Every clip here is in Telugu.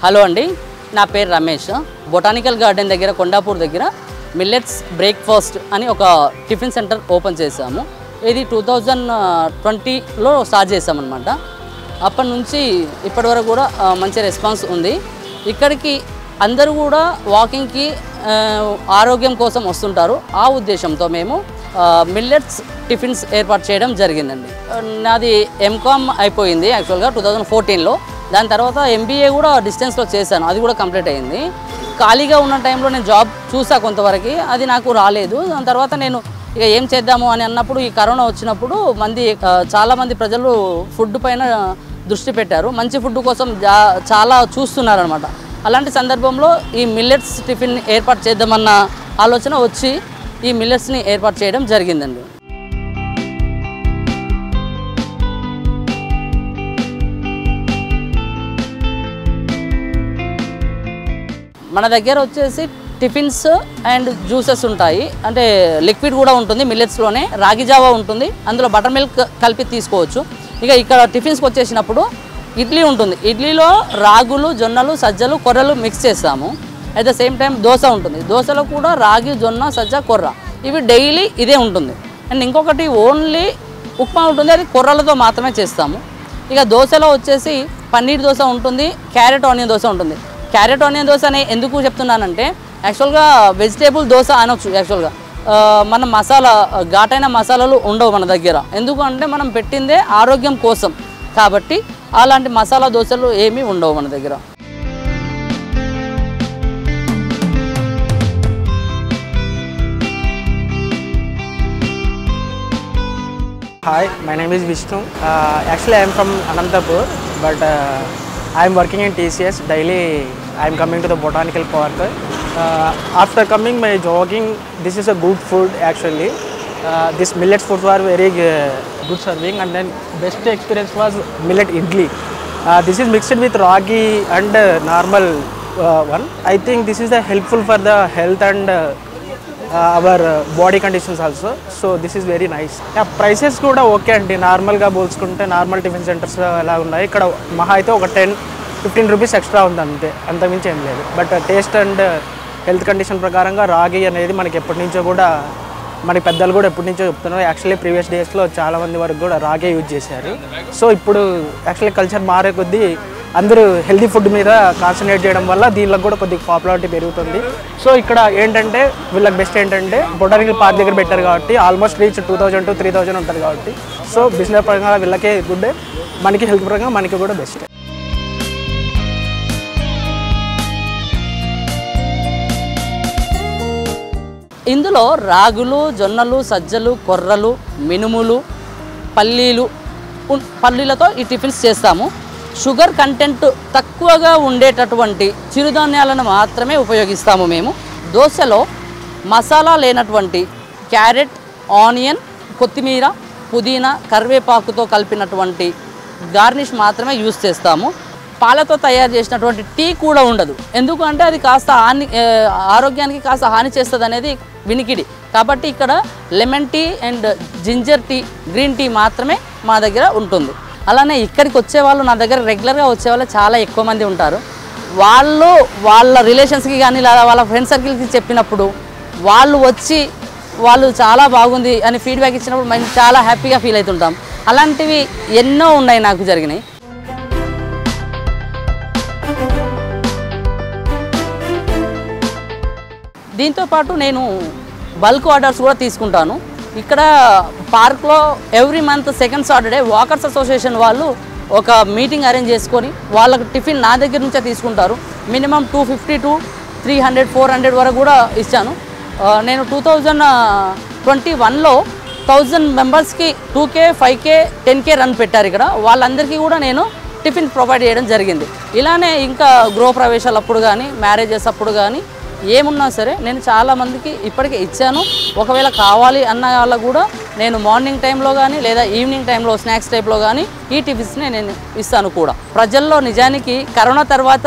హలో అండి, నా పేరు రమేష్. బొటానికల్ గార్డెన్ దగ్గర కొండాపూర్ దగ్గర మిల్లెట్స్ బ్రేక్ఫాస్ట్ అని ఒక టిఫిన్ సెంటర్ ఓపెన్ చేసాము. ఇది 2020లో స్టార్ట్ చేసామన్నమాట. అప్పటి నుంచి ఇప్పటి వరకు కూడా మంచి రెస్పాన్స్ ఉంది. ఇక్కడికి అందరూ కూడా వాకింగ్కి ఆరోగ్యం కోసం వస్తుంటారు. ఆ ఉద్దేశంతో మేము మిల్లెట్స్ టిఫిన్స్ ఏర్పాటు చేయడం జరిగిందండి. నాది ఎంకామ్ అయిపోయింది యాక్చువల్గా 2014లో. దాని తర్వాత ఎంబీఏ కూడా డిస్టెన్స్లో చేశాను, అది కూడా కంప్లీట్ అయింది. ఖాళీగా ఉన్న టైంలో నేను జాబ్ చూసా కొంతవరకు, అది నాకు రాలేదు. దాని తర్వాత నేను ఇక ఏం చేద్దాము అని అన్నప్పుడు ఈ కరోనా వచ్చినప్పుడు చాలామంది ప్రజలు ఫుడ్ పైన దృష్టి పెట్టారు. మంచి ఫుడ్ కోసం చాలా చూస్తున్నారు అనమాట. అలాంటి సందర్భంలో ఈ మిల్లెట్స్ టిఫిన్ ఏర్పాటు చేద్దామన్న ఆలోచన వచ్చి ఈ మిల్లెట్స్ని ఏర్పాటు చేయడం జరిగిందండి. మన దగ్గర వచ్చేసి టిఫిన్స్ అండ్ జ్యూసెస్ ఉంటాయి, అంటే లిక్విడ్ కూడా ఉంటుంది మిల్లెట్స్లోనే. రాగి జావా ఉంటుంది, అందులో బటర్ మిల్క్ కలిపి తీసుకోవచ్చు. ఇక ఇక్కడ టిఫిన్స్కి వచ్చేసినప్పుడు ఇడ్లీ ఉంటుంది. ఇడ్లీలో రాగులు, జొన్నలు, సజ్జలు, కొర్రలు మిక్స్ చేస్తాము. At the same time dosa ఉంటుంది. దోశలో కూడా రాగి, జొన్న, సజ్జ, కొర్ర ఇవి డైలీ ఇదే ఉంటుంది. అండ్ ఇంకొకటి ఓన్లీ ఉప్మా ఉంటుంది, అది కొర్రలతో మాత్రమే చేస్తాము. ఇక దోశలో వచ్చేసి పన్నీర్ దోశ ఉంటుంది, క్యారెట్ ఆనియన్ దోశ ఉంటుంది. క్యారెట్ ఆనియన్ దోశ అని ఎందుకు చెప్తున్నానంటే యాక్చువల్గా వెజిటేబుల్ దోశ అనొచ్చు. యాక్చువల్గా మన మసాలా ఘాటైన మసాలాలు ఉండవు మన దగ్గర, ఎందుకంటే మనం పెట్టిందే ఆరోగ్యం కోసం కాబట్టి అలాంటి మసాలా దోశలు ఏమీ ఉండవు మన దగ్గర. Hi, my name is Vishnu. Actually, I am from Anantapur, but I am working in TCS. Daily, I am coming to the botanical park. After coming my jogging, this is a good food actually. This millet foods were very good serving, and then best experience was millet idli. This is mixed with ragi and normal one. I think this is helpful for the health and our body conditions also. So this is very nice. Prices kuda okay andi, normal ga bolsukunte normal tiffin centers ala unnai. Ikkada maha aithe oka 10-15 rupees extra undi ante, anta minchi em ledu. But taste and health condition prakaranga ragi anedi manaki eppadi nuncho kuda మనకి పెద్దలు కూడా ఎప్పటి నుంచో చెప్తున్నారు. యాక్చువల్లీ ప్రీవియస్ డేస్లో చాలామంది వరకు కూడా రాగే యూజ్ చేశారు. సో ఇప్పుడు యాక్చువల్లీ కల్చర్ మారే కొద్దీ అందరూ హెల్తీ ఫుడ్ మీద కాన్సన్ట్రేట్ చేయడం వల్ల దీనిలో కూడా కొద్దిగా పాపులారిటీ పెరుగుతుంది. సో ఇక్కడ ఏంటంటే వీళ్ళకి బెస్ట్ ఏంటంటే బొటానికల్ పార్క్ దగ్గర పెట్టారు కాబట్టి ఆల్మోస్ట్ రీచ్ 2000 to 3000 ఉంటుంది కాబట్టి, సో బిజినెస్ పరంగా వీళ్ళకే గుడ్, మనకి హెల్త్ పరంగా మనకి కూడా బెస్ట్. ఇందులో రాగులు, జొన్నలు, సజ్జలు, కొర్రలు, మినుములు, పల్లీలతో ఈ టిఫిన్స్ చేస్తాము. షుగర్ కంటెంట్ తక్కువగా ఉండేటటువంటి చిరుధాన్యాలను మాత్రమే ఉపయోగిస్తాము మేము. దోశలో మసాలా లేనటువంటి క్యారెట్, ఆనియన్, కొత్తిమీర, పుదీనా, కరివేపాకుతో కలిపినటువంటి గార్నిష్ మాత్రమే యూస్ చేస్తాము. పాలతో తయారు చేసినటువంటి టీ కూడా ఉండదు, ఎందుకంటే అది కాస్త ఆరోగ్యానికి కాస్త హాని చేస్తుంది అనేది వినికిడి. కాబట్టి ఇక్కడ lemon tea and ginger tea, green tea మాత్రమే మా దగ్గర ఉంటుంది. అలానే ఇక్కడికి వచ్చేవాళ్ళు, నా దగ్గర రెగ్యులర్గా వచ్చేవాళ్ళు చాలా ఎక్కువ మంది ఉంటారు. వాళ్ళు వాళ్ళ రిలేషన్స్కి కానీ లేదా వాళ్ళ ఫ్రెండ్ సర్కిల్కి చెప్పినప్పుడు వాళ్ళు చాలా బాగుంది అని ఫీడ్బ్యాక్ ఇచ్చినప్పుడు మేము చాలా హ్యాపీగా ఫీల్ అవుతుంటాం. అలాంటివి ఎన్నో ఉన్నాయి నాకు జరిగినాయి. దీంతోపాటు నేను బల్క్ ఆర్డర్స్ కూడా తీసుకుంటాను. ఇక్కడ పార్క్లో every month second Saturday walkers association వాళ్ళు ఒక మీటింగ్ అరేంజ్ చేసుకొని వాళ్ళకు టిఫిన్ నా దగ్గర నుంచే తీసుకుంటారు. మినిమం 250 to 300-400 వరకు కూడా ఇచ్చాను. నేను 2021లో 1000 మెంబర్స్కి 2K, 5K, 10K రన్ పెట్టారు ఇక్కడ. వాళ్ళందరికీ కూడా నేను టిఫిన్ ప్రొవైడ్ చేయడం జరిగింది. ఇలానే ఇంకా గృహ ప్రవేశాలప్పుడు కానీ, మ్యారేజెస్ అప్పుడు కానీ ఏమున్నా సరే నేను చాలామందికి ఇప్పటికే ఇచ్చాను. ఒకవేళ కావాలి అన్న వాళ్ళకు కూడా నేను మార్నింగ్ టైంలో కానీ లేదా ఈవినింగ్ టైంలో స్నాక్స్ టైప్లో కానీ ఈ టిఫిన్స్ని నేను ఇస్తాను కూడా. ప్రజల్లో నిజానికి కరోనా తర్వాత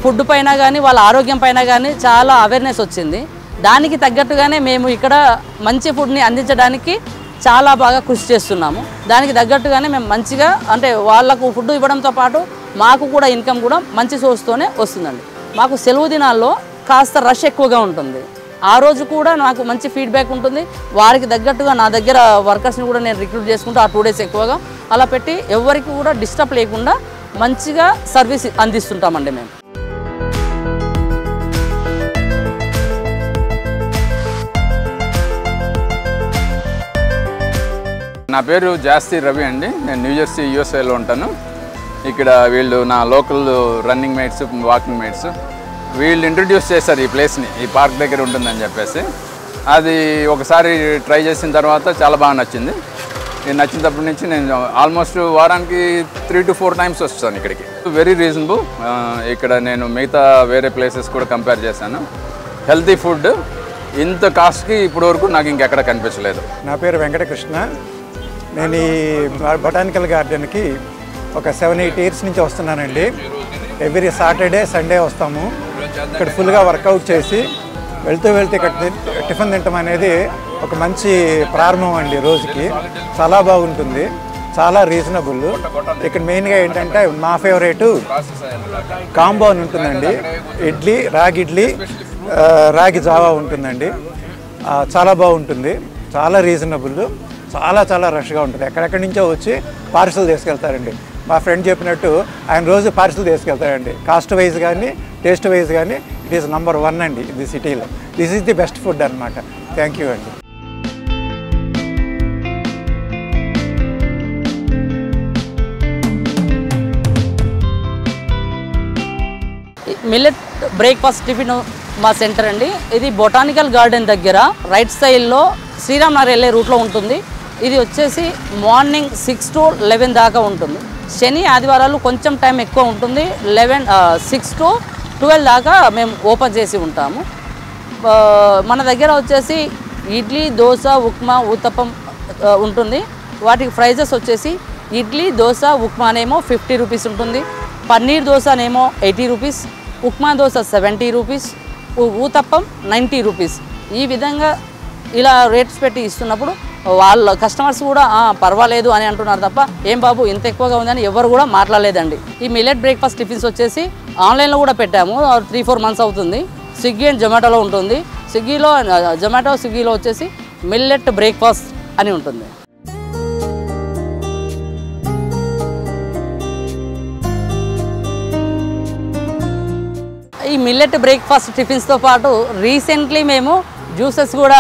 ఫుడ్ పైన కానీ వాళ్ళ ఆరోగ్యం పైన కానీ చాలా అవేర్నెస్ వచ్చింది. దానికి తగ్గట్టుగానే మేము ఇక్కడ మంచి ఫుడ్ని అందించడానికి చాలా బాగా కృషి చేస్తున్నాము. దానికి తగ్గట్టుగానే మేము మంచిగా అంటే వాళ్ళకు ఫుడ్ ఇవ్వడంతో పాటు మాకు కూడా ఇన్కమ్ కూడా మంచి సోర్స్తోనే వస్తుందండి. మాకు సెలవు దినాల్లో కాస్త రష్ ఎక్కువగా ఉంటుంది. ఆ రోజు కూడా నాకు మంచి ఫీడ్బ్యాక్ ఉంటుంది. వారికి తగ్గట్టుగా నా దగ్గర వర్కర్స్ని కూడా నేను రిక్రూట్ చేసుకుంటూ ఆ 2 days ఎక్కువగా అలా పెట్టి ఎవరికి కూడా డిస్టర్బ్ లేకుండా మంచిగా సర్వీస్ అందిస్తుంటామండి మేము. నా పేరు జాస్తి రవి అండి. నేను న్యూజెర్సీ యూఎస్ఏలో ఉంటాను. ఇక్కడ వీళ్ళు నా local running mates, walking mates వీళ్ళు ఇంట్రడ్యూస్ చేశారు ఈ ప్లేస్ని, ఈ పార్క్ దగ్గర ఉంటుందని చెప్పేసి. అది ఒకసారి ట్రై చేసిన తర్వాత చాలా బాగా నచ్చింది. నచ్చినప్పటి నుంచి నేను ఆల్మోస్ట్ వారానికి 3 to 4 times వస్తాను ఇక్కడికి. Very reasonable. ఇక్కడ నేను మిగతా వేరే ప్లేసెస్ కూడా కంపేర్ చేశాను. హెల్తీ ఫుడ్ ఇంత కాస్ట్కి ఇప్పటి వరకు నాకు ఇంకెక్కడ కనిపించలేదు. నా పేరు వెంకటకృష్ణ. నేను ఈ బొటానికల్ గార్డెన్కి ఒక 7-8 years నుంచి వస్తున్నానండి. ఎవ్రీ సాటర్డే సండే వస్తాము. ఇక్కడ ఫుల్గా వర్కౌట్ చేసి వెళ్తూ ఇక్కడ టిఫిన్ తింటాం అనేది ఒక మంచి ప్రారంభం అండి. రోజుకి చాలా బాగుంటుంది, చాలా రీజనబుల్. ఇక్కడ మెయిన్గా ఏంటంటే మా ఫేవరెట్ కాంబో అని ఉంటుందండి. రాగి ఇడ్లీ, రాగి జావా ఉంటుందండి. చాలా బాగుంటుంది, చాలా రీజనబుల్, చాలా రష్గా ఉంటుంది. ఎక్కడెక్కడి నుంచో వచ్చి పార్సల్ తీసుకెళ్తారండి. మా ఫ్రెండ్ చెప్పినట్టు ఆయన రోజు పార్సల్ తీసుకెళ్తారండి. కాస్ట్ వైజ్ కానీ టేస్ట్ వైజ్ కానీ ఇట్ ఈస్ నంబర్ 1 అండి ఇది సిటీలో. This is the best food అనమాట. థ్యాంక్ యూ అండి. మిల్లెట్ బ్రేక్ఫాస్ట్ టిఫిన్ మా సెంటర్ అండి. ఇది బొటానికల్ గార్డెన్ దగ్గర రైట్ సైడ్లో శ్రీరామ్ నగర్ వెళ్ళే రూట్లో ఉంటుంది. ఇది వచ్చేసి మార్నింగ్ 6 to 11 దాకా ఉంటుంది. శని ఆదివారాలు కొంచెం టైం ఎక్కువ ఉంటుంది. 6 to 12 దాకా మేము ఓపెన్ చేసి ఉంటాము. మన దగ్గర వచ్చేసి ఇడ్లీ, దోశ, ఉప్మా, ఊతప్పం ఉంటుంది. వాటికి ప్రైజెస్ వచ్చేసి ఇడ్లీ, దోశ, ఉప్మానేమో 50 rupees ఉంటుంది. Paneer దోశనేమో 80 rupees, upma dosa 70 rupees, uttapam 90 rupees. ఈ విధంగా ఇలా రేట్స్ పెట్టి ఇస్తున్నప్పుడు వాళ్ళ కస్టమర్స్ కూడా పర్వాలేదు అని అంటున్నారు తప్ప ఏం బాబు ఇంత ఎక్కువగా ఉందని ఎవరు కూడా మాట్లాడలేదండి. ఈ మిల్లెట్ బ్రేక్ఫాస్ట్ టిఫిన్స్ వచ్చేసి ఆన్లైన్లో కూడా పెట్టాము. 3-4 months అవుతుంది. స్విగ్గీ అండ్ జొమాటోలో ఉంటుంది. స్విగ్గీలో వచ్చేసి మిల్లెట్ బ్రేక్ఫాస్ట్ అని ఉంటుంది. ఈ మిల్లెట్ బ్రేక్ఫాస్ట్ టిఫిన్స్తో పాటు రీసెంట్లీ మేము జ్యూసెస్ కూడా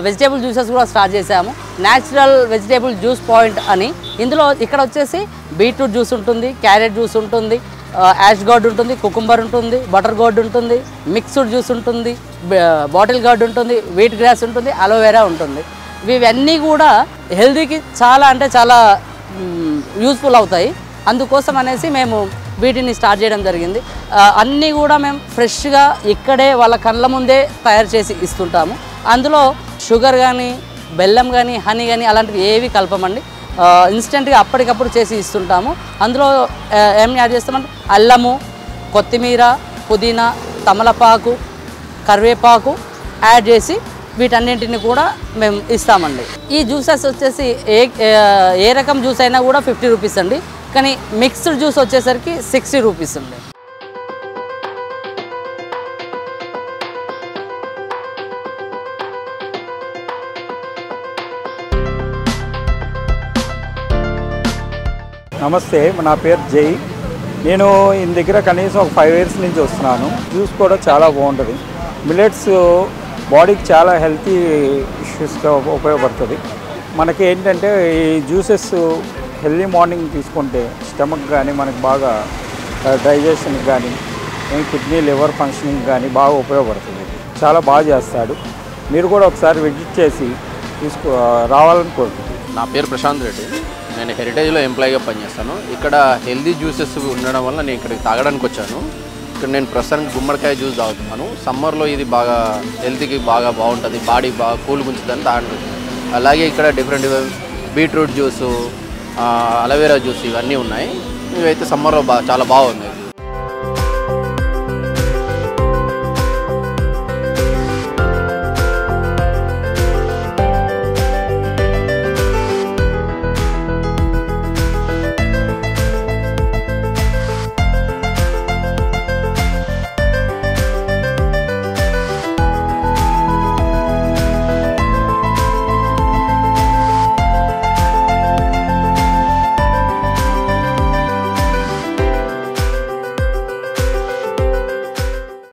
వెజిటేబుల్ జ్యూసెస్ కూడా స్టార్ట్ చేసాము. న్యాచురల్ వెజిటేబుల్ జ్యూస్ పాయింట్ అని. ఇందులో ఇక్కడ వచ్చేసి బీట్రూట్ జ్యూస్ ఉంటుంది, క్యారెట్ జ్యూస్ ఉంటుంది, యాష్ గార్డ్ ఉంటుంది, కుకుంబర్ ఉంటుంది, బటర్ గార్డ్ ఉంటుంది, మిక్స్డ్ జ్యూస్ ఉంటుంది, బాటిల్ గార్డ్ ఉంటుంది, వీట్ గ్రాస్ ఉంటుంది, అలోవెరా ఉంటుంది. ఇవన్నీ కూడా హెల్తీకి చాలా యూస్ఫుల్ అవుతాయి. అందుకోసం అనేసి మేము వీటిని స్టార్ట్ చేయడం జరిగింది. అన్నీ కూడా మేము ఫ్రెష్గా ఇక్కడే వాళ్ళ కళ్ళ ముందే తయారు చేసి ఇస్తుంటాము. అందులో షుగర్ కానీ, బెల్లం కానీ, హనీ కానీ అలాంటివి ఏవి కలపమండి. ఇన్స్టెంట్గా అప్పటికప్పుడు చేసి ఇస్తుంటాము. అందులో ఏం యాడ్ చేస్తామంటే అల్లము, కొత్తిమీర, పుదీనా, తమలపాకు, కరివేపాకు యాడ్ చేసి వీటన్నింటిని కూడా మేము ఇస్తామండి. ఈ జ్యూసెస్ వచ్చేసి ఏ రకం జ్యూస్ అయినా కూడా 50 rupees అండి. కానీ మిక్స్డ్ జ్యూస్ వచ్చేసరికి 60 rupees అండి. నమస్తే, నా పేరు జై. నేను ఈయన దగ్గర కనీసం ఒక 5 years నుంచి వస్తున్నాను. జ్యూస్ కూడా చాలా బాగుంటుంది. మిల్లెట్స్ బాడీకి చాలా హెల్తీ ఇష్యూస్గా ఉపయోగపడుతుంది. మనకి ఏంటంటే ఈ జ్యూసెస్ హెల్దీ మార్నింగ్ తీసుకుంటే స్టమక్ కానీ మనకు బాగా డైజెషన్కి కానీ కిడ్నీ లివర్ ఫంక్షనింగ్ కానీ బాగా ఉపయోగపడుతుంది. చాలా బాగా చేస్తాడు. మీరు కూడా ఒకసారి విజిట్ చేసి రావాలని కోరుకుంటున్నాను. నా పేరు ప్రశాంత్ రెడ్డి. నేను హెరిటేజ్లో ఎంప్లాయీగా పనిచేస్తాను. ఇక్కడ హెల్దీ జ్యూసెస్ ఉండడం వల్ల నేను ఇక్కడికి తాగడానికి వచ్చాను. ఇక్కడ నేను ప్రస్తుతానికి గుమ్మడికాయ జ్యూస్ తాగుతున్నాను. సమ్మర్లో ఇది బాగా హెల్త్కి బాగుంటుంది, బాడీ బాగా కూల్గా ఉంచుతుందని తాగడానికి. అలాగే ఇక్కడ different beetroot juice, aloe vera juice ఇవన్నీ ఉన్నాయి. ఇవైతే సమ్మర్లో చాలా బాగున్నాయి.